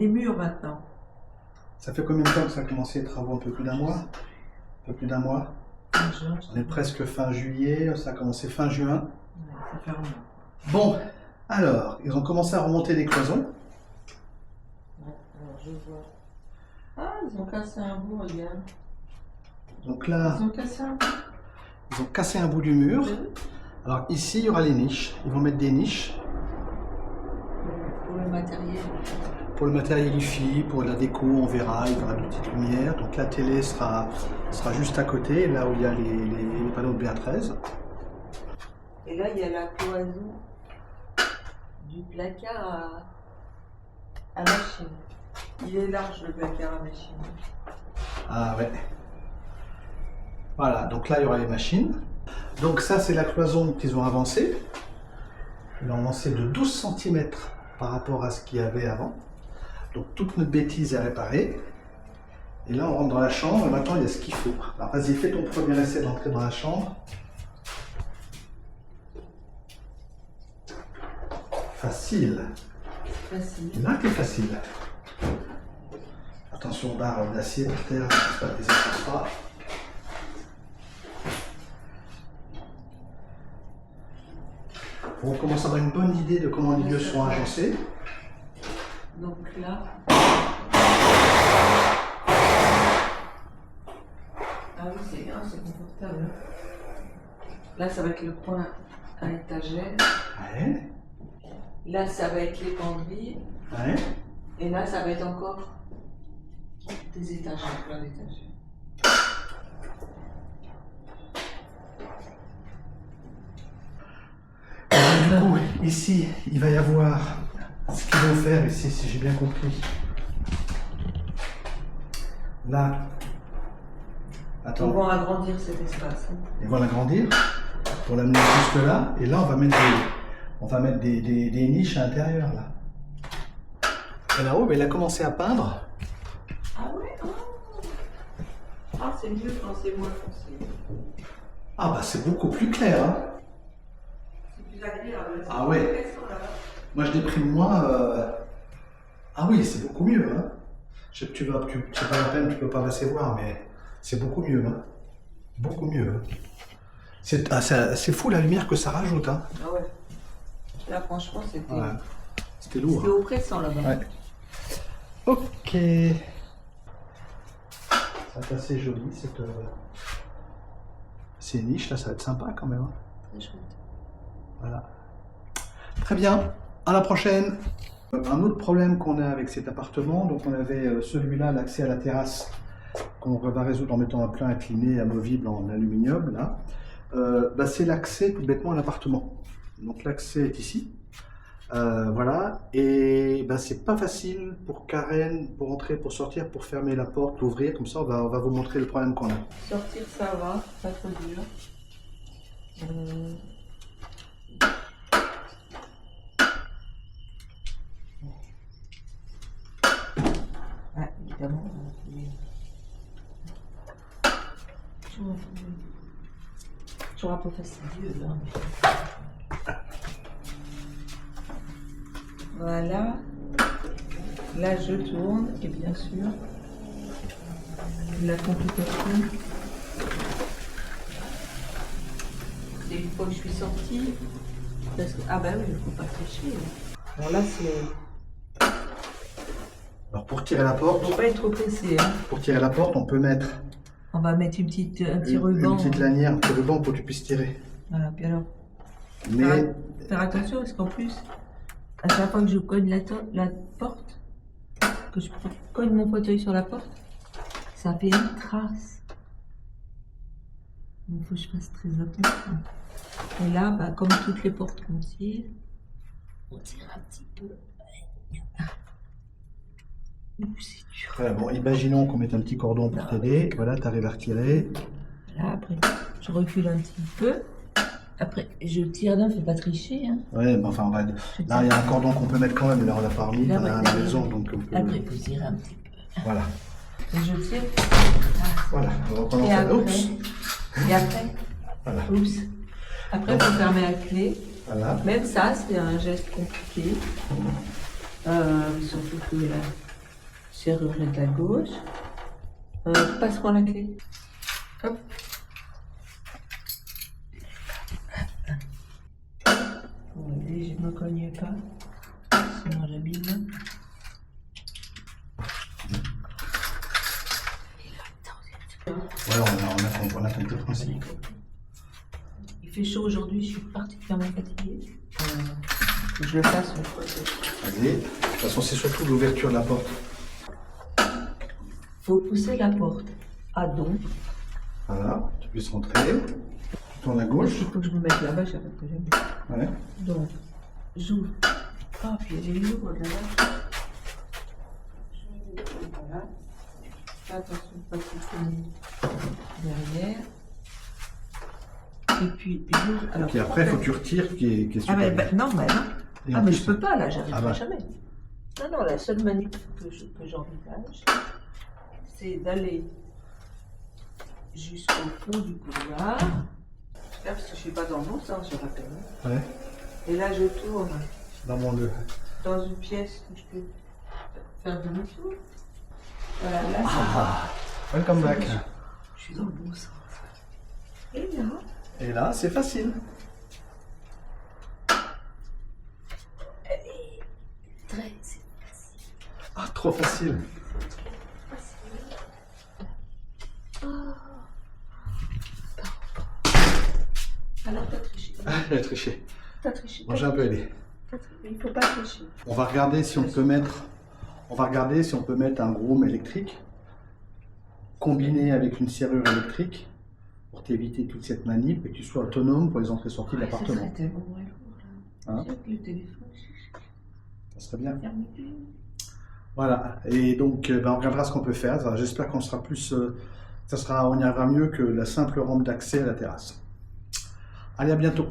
des murs maintenant. Ça fait combien de temps que ça a commencé les travaux? Un peu plus d'un mois? Un peu plus d'un mois? On est presque fin juillet, ça a commencé fin juin. Ouais, ça fait un mois. Bon, alors, ils ont commencé à remonter les cloisons. Ouais, alors je vois. Ah, ils ont cassé un bout, regarde. Donc là, Ils ont cassé un bout. ils ont cassé un bout du mur. Alors ici, il y aura les niches. Ils vont mettre des niches Pour le matériel. pour le matériel Wi-Fi, pour la déco, on verra, il y aura de petites lumières. Donc la télé sera juste à côté, là où il y a les panneaux de BA13. Et là, il y a la cloison du placard à machine. Il est large, le placard à machine. Ah ouais. Voilà, donc là, il y aura les machines. Donc ça, c'est la cloison qu'ils ont avancée. Ils ont avancé de 12 cm par rapport à ce qu'il y avait avant. Donc toute notre bêtise est réparée. Et là, on rentre dans la chambre et maintenant, il y a ce qu'il faut. Alors vas-y, fais ton premier essai d'entrer dans la chambre. Facile. Facile. Là, c'est facile. Attention, barre d'acier par terre, pas des accessoires. On commence à avoir une bonne idée de comment les lieux sont agencés. Donc là. Ah oui, c'est bien, c'est confortable. Là, ça va être le coin à étagère. Ouais. Là, ça va être les penderies. Ouais. Et là, ça va être encore des étagères, plein d'étagères. Du coup, ici, il va y avoir ce qu'ils vont faire ici, si j'ai bien compris. Là, Ils attends, vont agrandir cet espace. Hein. ils vont l'agrandir pour l'amener jusque là. Et là, on va mettre des niches à l'intérieur là. Et là-haut, ben, il a commencé à peindre. Ah ouais, ah, c'est mieux quand c'est moins foncé. Ah bah c'est beaucoup plus clair. Hein. C'est plus agréable. Ah ouais. Moi je déprime moins. Ah oui, c'est beaucoup mieux. Hein. Je sais que c'est pas la peine, tu peux pas passer voir, mais c'est beaucoup mieux. Hein. Beaucoup mieux. Hein. C'est fou la lumière que ça rajoute. Hein. Ah ouais. Là franchement c'était. Ouais. C'était lourd. C'était oppressant là-bas. Ouais. Ok. C'est assez joli ces niches là, ça va être sympa quand même. Hein. Très chouette. Voilà. Très bien, à la prochaine. Un autre problème qu'on a avec cet appartement, donc on avait celui-là, l'accès à la terrasse, qu'on va résoudre en mettant un plein incliné amovible en aluminium, là. Bah, c'est l'accès tout bêtement à l'appartement. Donc l'accès est ici. Voilà, et bah, c'est pas facile pour Karen, pour entrer, pour sortir, pour fermer la porte, l'ouvrir, comme ça on va vous montrer le problème qu'on a. Sortir ça va, pas trop dur. Ah, évidemment, toujours un peu fastidieux là. Voilà. Là je tourne et bien sûr la complication. C'est une fois que je suis sortie. Parce que, ah bah oui, il ne faut pas tricher. Alors là c'est. Alors pour tirer la porte, Faut pas être trop pressé. Hein. pour tirer la porte, on peut mettre On va mettre un petit une ruban. petite lanière, un petit ruban pour que tu puisses tirer. Voilà, puis alors. Mais Faire attention parce qu'en plus, à chaque fois que je cogne la porte, que je cogne mon fauteuil sur la porte, ça fait une trace. Donc il faut que je fasse très attention. Et là, bah, comme toutes les portes qu'on tire, on tire un petit peu. C'est dur. voilà, bon, imaginons qu'on mette un petit cordon pour t'aider. Voilà, tu arrives à retirer. Là, après, je recule un petit peu. Après, je tire d'un, faut pas tricher. Hein. Ouais, mais enfin, on va. Là, il y a un cordon qu'on peut mettre quand même, mais là, on l'a pas remis Là, dans la maison. Donc, on peut... Après, il faut tirer un petit peu. Voilà. Et je tire. Voilà, on va reprendre Et ça. après, Oups. et après, Voilà. oups. Après, il faut fermer la clé. Voilà. Même ça, c'est un geste compliqué. Surtout que là, serrure est à gauche. Passe-moi la clé. Hop. Bon, allez, je ne me cogne pas, sinon j'abîme. Ouais, on a compris le principe. Il fait chaud aujourd'hui, je suis particulièrement fatiguée. Faut que je le fasse une fois. Allez, de toute façon, c'est surtout l'ouverture de la porte. Faut pousser la porte à don. Voilà, tu puisses rentrer. Tu tournes à gauche. Il faut que je me mette là-bas, j'arrête que j'aime. Ouais. Donc, j'ouvre. Ah, puis il y a les ouvres là-bas. Voilà. Fais attention de ne pas se derrière. Et puis, j'ouvre. Alors, Puis après, il faut que tu retires qui est ah, super mais bien. non, mais non. Et Ah, en mais plus, je peux pas, là, j'arriverai Ah bah. jamais. Non, non, la seule manip que j'envisage, c'est d'aller jusqu'au fond du couloir. Là, parce que je suis pas dans le bon sens, je rappelle. Ouais, Et là, je tourne dans mon lieu. dans une pièce où je peux faire demi-tour. Voilà, là, Welcome back. je suis dans le bon sens. Et là, Et là, c'est facile. très, c'est facile. Ah, trop facile. Alors, t'as triché. Ah, j'ai triché. T'as triché. Bon, j'ai un peu aidé. Il faut pas tricher. On va regarder si on peut mettre. On va regarder si on peut mettre un groom électrique combiné avec une serrure électrique pour t'éviter toute cette manip et que tu sois autonome pour les entrées-sorties de Ça l'appartement. serait tellement moins lourd, là. Hein? J'ai le téléphone. Ça serait bien. Fermeture. Voilà. Et donc, on regardera ce qu'on peut faire. Alors, j'espère qu'on sera plus. On y arrivera mieux que la simple rampe d'accès à la terrasse. Allez, à bientôt.